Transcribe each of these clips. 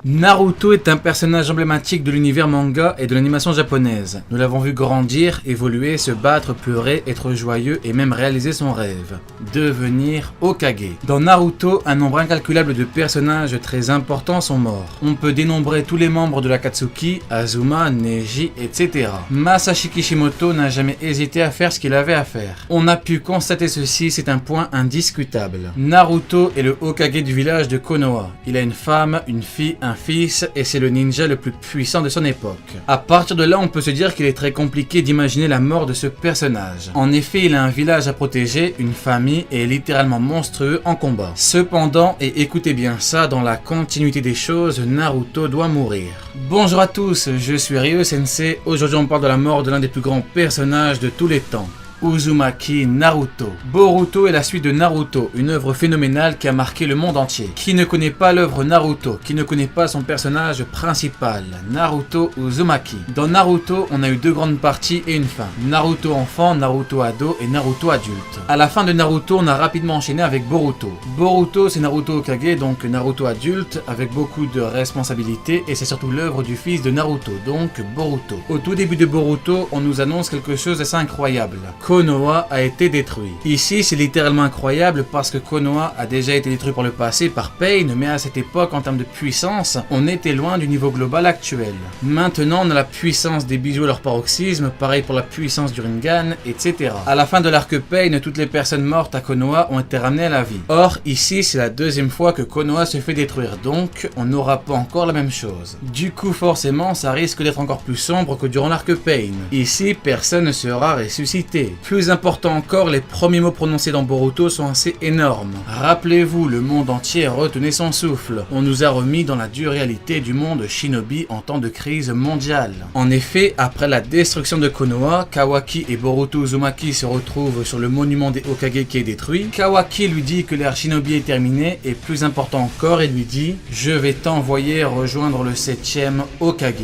Naruto est un personnage emblématique de l'univers manga et de l'animation japonaise. Nous l'avons vu grandir, évoluer, se battre, pleurer, être joyeux et même réaliser son rêve. Devenir Hokage. Dans Naruto, un nombre incalculable de personnages très importants sont morts. On peut dénombrer tous les membres de l'Akatsuki, Azuma, Neji, etc. Masashi Kishimoto n'a jamais hésité à faire ce qu'il avait à faire. On a pu constater ceci, c'est un point indiscutable. Naruto est le Hokage du village de Konoha. Il a une femme, une fille, un fils et c'est le ninja le plus puissant de son époque. À partir de là, on peut se dire qu'il est très compliqué d'imaginer la mort de ce personnage. En effet, il a un village à protéger, une famille et est littéralement monstrueux en combat. Cependant, et écoutez bien ça, dans la continuité des choses, Naruto doit mourir. Bonjour à tous, je suis Ryo Sensei. Aujourd'hui, on parle de la mort de l'un des plus grands personnages de tous les temps. Uzumaki Naruto. Boruto est la suite de Naruto, une œuvre phénoménale qui a marqué le monde entier. Qui ne connaît pas l'œuvre Naruto? Qui ne connaît pas son personnage principal, Naruto Uzumaki? Dans Naruto, on a eu deux grandes parties et une fin. Naruto enfant, Naruto ado et Naruto adulte. À la fin de Naruto, on a rapidement enchaîné avec Boruto. Boruto, c'est Naruto Hokage, donc Naruto adulte, avec beaucoup de responsabilités et c'est surtout l'œuvre du fils de Naruto, donc Boruto. Au tout début de Boruto, on nous annonce quelque chose d'assez incroyable. Konoha a été détruit. Ici, c'est littéralement incroyable parce que Konoha a déjà été détruit par le passé par Pain, mais à cette époque, en termes de puissance, on était loin du niveau global actuel. Maintenant, on a la puissance des bijoux à leur paroxysme, pareil pour la puissance du Rinnegan, etc. À la fin de l'arc Pain, toutes les personnes mortes à Konoha ont été ramenées à la vie. Or, ici, c'est la deuxième fois que Konoha se fait détruire, donc on n'aura pas encore la même chose. Du coup, forcément, ça risque d'être encore plus sombre que durant l'arc Pain. Ici, personne ne sera ressuscité. Plus important encore, les premiers mots prononcés dans Boruto sont assez énormes. Rappelez-vous, le monde entier retenait son souffle. On nous a remis dans la dure réalité du monde shinobi en temps de crise mondiale. En effet, après la destruction de Konoha, Kawaki et Boruto Uzumaki se retrouvent sur le monument des Hokage qui est détruit. Kawaki lui dit que l'ère shinobi est terminée et plus important encore, il lui dit « Je vais t'envoyer rejoindre le 7e Hokage ».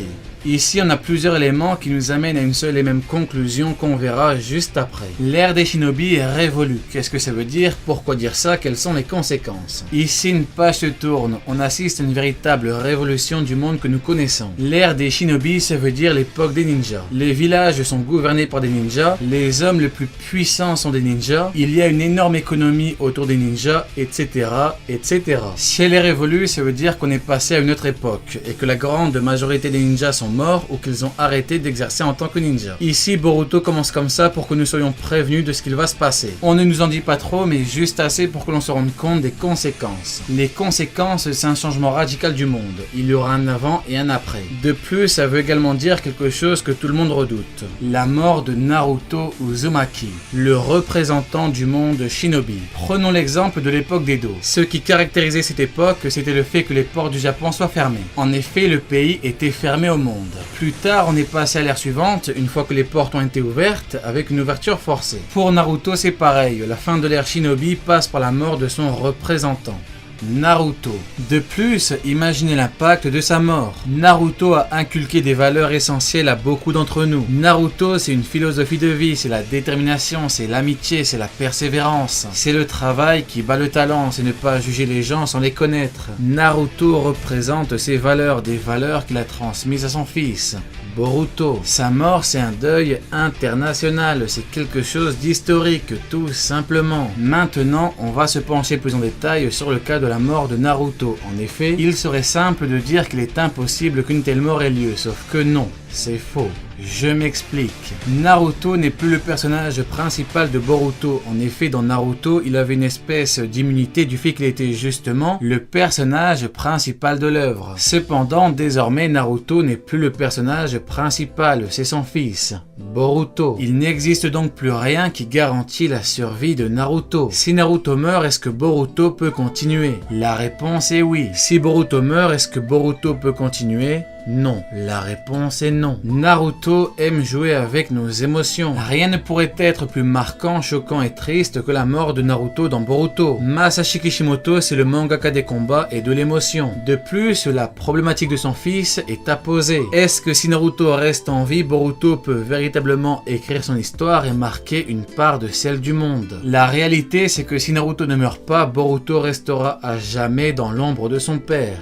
Ici, on a plusieurs éléments qui nous amènent à une seule et même conclusion qu'on verra juste après. L'ère des shinobi est révolue. Qu'est-ce que ça veut dire? Pourquoi dire ça? Quelles sont les conséquences? Ici, une page se tourne. On assiste à une véritable révolution du monde que nous connaissons. L'ère des shinobi, ça veut dire l'époque des ninjas. Les villages sont gouvernés par des ninjas. Les hommes les plus puissants sont des ninjas. Il y a une énorme économie autour des ninjas, etc., etc. Si elle est révolue, ça veut dire qu'on est passé à une autre époque et que la grande majorité des ninjas sont morts ou qu'ils ont arrêté d'exercer en tant que ninja. Ici, Boruto commence comme ça pour que nous soyons prévenus de ce qu'il va se passer. On ne nous en dit pas trop, mais juste assez pour que l'on se rende compte des conséquences. Les conséquences, c'est un changement radical du monde. Il y aura un avant et un après. De plus, ça veut également dire quelque chose que tout le monde redoute. La mort de Naruto Uzumaki, le représentant du monde shinobi. Prenons l'exemple de l'époque d'Edo. Ce qui caractérisait cette époque, c'était le fait que les ports du Japon soient fermés. En effet, le pays était fermé au monde. Plus tard, on est passé à l'ère suivante, une fois que les portes ont été ouvertes, avec une ouverture forcée. Pour Naruto, c'est pareil, la fin de l'ère shinobi passe par la mort de son représentant. Naruto. De plus, imaginez l'impact de sa mort. Naruto a inculqué des valeurs essentielles à beaucoup d'entre nous. Naruto, c'est une philosophie de vie, c'est la détermination, c'est l'amitié, c'est la persévérance. C'est le travail qui bat le talent, c'est ne pas juger les gens sans les connaître. Naruto représente ces valeurs, des valeurs qu'il a transmises à son fils. Boruto. Sa mort, c'est un deuil international, c'est quelque chose d'historique, tout simplement. Maintenant, on va se pencher plus en détail sur le cas de la mort de Naruto. En effet, il serait simple de dire qu'il est impossible qu'une telle mort ait lieu, sauf que non, c'est faux. Je m'explique. Naruto n'est plus le personnage principal de Boruto. En effet, dans Naruto, il avait une espèce d'immunité du fait qu'il était justement le personnage principal de l'œuvre. Cependant, désormais, Naruto n'est plus le personnage principal, c'est son fils, Boruto. Il n'existe donc plus rien qui garantit la survie de Naruto. Si Naruto meurt, est-ce que Boruto peut continuer? La réponse est oui. Si Boruto meurt, est-ce que Boruto peut continuer? Non. La réponse est non. Naruto aime jouer avec nos émotions. Rien ne pourrait être plus marquant, choquant et triste que la mort de Naruto dans Boruto. Masashi Kishimoto, c'est le mangaka des combats et de l'émotion. De plus, la problématique de son fils est à poser. Est-ce que si Naruto reste en vie, Boruto peut véritablement écrire son histoire et marquer une part de celle du monde? La réalité, c'est que si Naruto ne meurt pas, Boruto restera à jamais dans l'ombre de son père.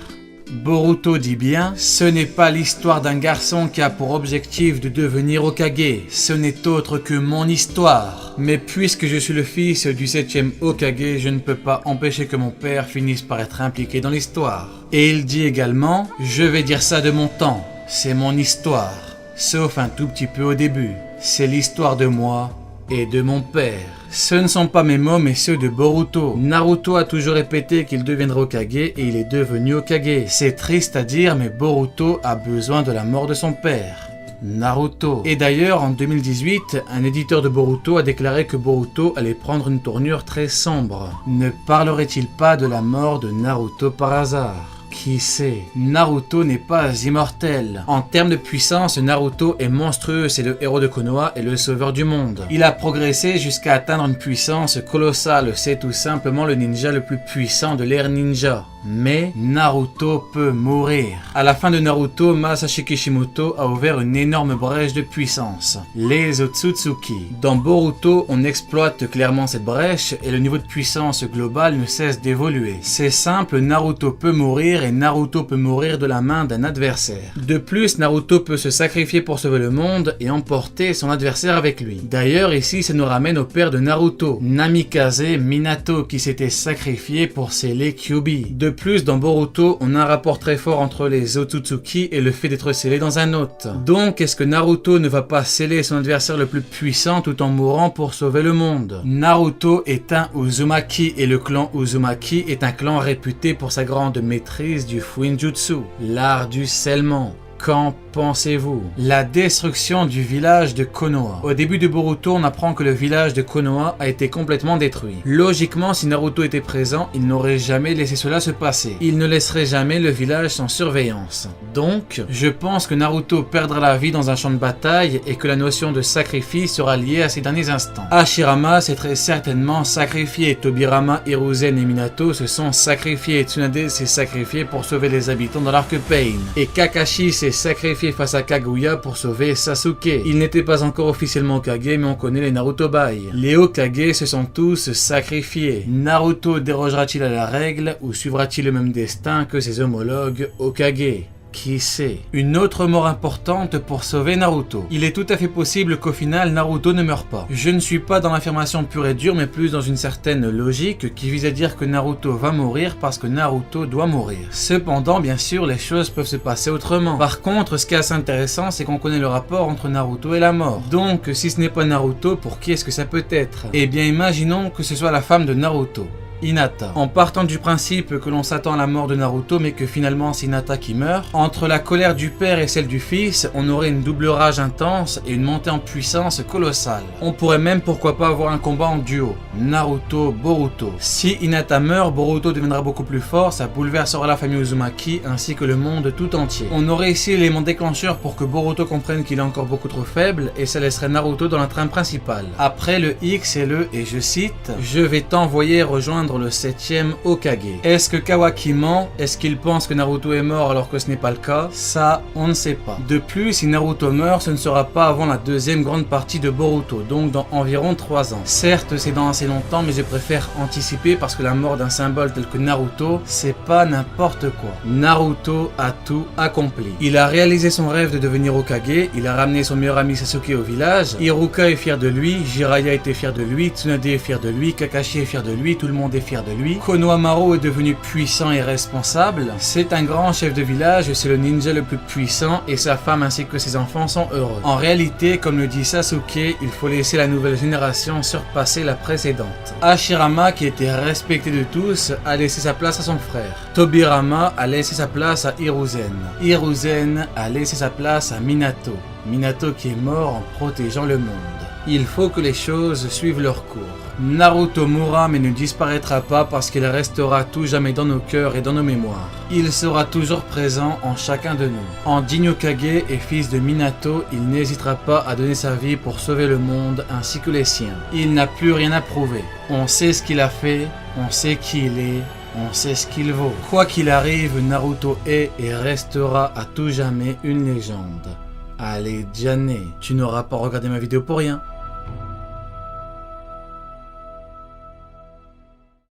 Boruto dit bien, ce n'est pas l'histoire d'un garçon qui a pour objectif de devenir Hokage, ce n'est autre que mon histoire. Mais puisque je suis le fils du 7e Hokage, je ne peux pas empêcher que mon père finisse par être impliqué dans l'histoire. Et il dit également, je vais dire ça de mon temps, c'est mon histoire, sauf un tout petit peu au début, c'est l'histoire de moi et de mon père. Ce ne sont pas mes mots mais ceux de Boruto. Naruto a toujours répété qu'il deviendrait Hokage et il est devenu Hokage. C'est triste à dire mais Boruto a besoin de la mort de son père, Naruto. Et d'ailleurs en 2018, un éditeur de Boruto a déclaré que Boruto allait prendre une tournure très sombre. Ne parlerait-il pas de la mort de Naruto par hasard ? Qui sait? Naruto n'est pas immortel. En termes de puissance, Naruto est monstrueux, c'est le héros de Konoha et le sauveur du monde. Il a progressé jusqu'à atteindre une puissance colossale, c'est tout simplement le ninja le plus puissant de l'ère ninja. Mais Naruto peut mourir. À la fin de Naruto, Masashi Kishimoto a ouvert une énorme brèche de puissance, les Otsutsuki. Dans Boruto, on exploite clairement cette brèche et le niveau de puissance global ne cesse d'évoluer. C'est simple, Naruto peut mourir et Naruto peut mourir de la main d'un adversaire. De plus, Naruto peut se sacrifier pour sauver le monde et emporter son adversaire avec lui. D'ailleurs, ici, ça nous ramène au père de Naruto, Namikaze Minato, qui s'était sacrifié pour sceller Kyuubi. De plus, dans Boruto, on a un rapport très fort entre les Otsutsuki et le fait d'être scellé dans un hôte. Donc, est-ce que Naruto ne va pas sceller son adversaire le plus puissant tout en mourant pour sauver le monde? Naruto est un Uzumaki et le clan Uzumaki est un clan réputé pour sa grande maîtrise du Fuinjutsu, l'art du scellement. Qu'en pensez-vous? La destruction du village de Konoha. Au début de Boruto, on apprend que le village de Konoha a été complètement détruit. Logiquement, si Naruto était présent, il n'aurait jamais laissé cela se passer. Il ne laisserait jamais le village sans surveillance. Donc, je pense que Naruto perdra la vie dans un champ de bataille et que la notion de sacrifice sera liée à ces derniers instants. Hashirama s'est très certainement sacrifié. Tobirama, Hiruzen et Minato se sont sacrifiés. Tsunade s'est sacrifié pour sauver les habitants dans l'Arc Pain. Et Kakashi s'est sacrifié face à Kaguya pour sauver Sasuke. Il n'était pas encore officiellement Hokage, mais on connaît les Naruto-bai. Les Hokage se sont tous sacrifiés. Naruto dérogera-t-il à la règle ou suivra-t-il le même destin que ses homologues Hokage? Qui sait? Une autre mort importante pour sauver Naruto. Il est tout à fait possible qu'au final Naruto ne meure pas. Je ne suis pas dans l'affirmation pure et dure mais plus dans une certaine logique qui vise à dire que Naruto va mourir parce que Naruto doit mourir. Cependant, bien sûr, les choses peuvent se passer autrement. Par contre, ce qui est assez intéressant, c'est qu'on connaît le rapport entre Naruto et la mort. Donc, si ce n'est pas Naruto, pour qui est-ce que ça peut être? Eh bien, imaginons que ce soit la femme de Naruto, Hinata. En partant du principe que l'on s'attend à la mort de Naruto mais que finalement c'est Hinata qui meurt, entre la colère du père et celle du fils, on aurait une double rage intense et une montée en puissance colossale. On pourrait même pourquoi pas avoir un combat en duo, Naruto-Boruto. Si Hinata meurt, Boruto deviendra beaucoup plus fort, ça bouleversera la famille Uzumaki ainsi que le monde tout entier. On aurait ici l'élément déclencheur pour que Boruto comprenne qu'il est encore beaucoup trop faible et ça laisserait Naruto dans la trame principale. Après le X et je cite, je vais t'envoyer rejoindre le 7e Hokage. Est-ce que Kawaki ment? Est-ce qu'il pense que Naruto est mort alors que ce n'est pas le cas? Ça, on ne sait pas. De plus, si Naruto meurt, ce ne sera pas avant la deuxième grande partie de Boruto, donc dans environ 3 ans. Certes, c'est dans assez longtemps, mais je préfère anticiper parce que la mort d'un symbole tel que Naruto, c'est pas n'importe quoi. Naruto a tout accompli. Il a réalisé son rêve de devenir Hokage, il a ramené son meilleur ami Sasuke au village, Hiruka est fier de lui, Jiraiya était fier de lui, Tsunade est fier de lui, Kakashi est fier de lui, tout le monde est fier de lui. Konohamaru est devenu puissant et responsable. C'est un grand chef de village, c'est le ninja le plus puissant et sa femme ainsi que ses enfants sont heureux. En réalité, comme le dit Sasuke, il faut laisser la nouvelle génération surpasser la précédente. Hashirama, qui était respecté de tous, a laissé sa place à son frère. Tobirama a laissé sa place à Hiruzen. Hiruzen a laissé sa place à Minato. Minato qui est mort en protégeant le monde. Il faut que les choses suivent leur cours. Naruto mourra mais ne disparaîtra pas parce qu'il restera tout jamais dans nos cœurs et dans nos mémoires. Il sera toujours présent en chacun de nous. En digne Hokage et fils de Minato, il n'hésitera pas à donner sa vie pour sauver le monde ainsi que les siens. Il n'a plus rien à prouver. On sait ce qu'il a fait, on sait qui il est, on sait ce qu'il vaut. Quoi qu'il arrive, Naruto est et restera à tout jamais une légende. Allez, Jané, tu n'auras pas regardé ma vidéo pour rien.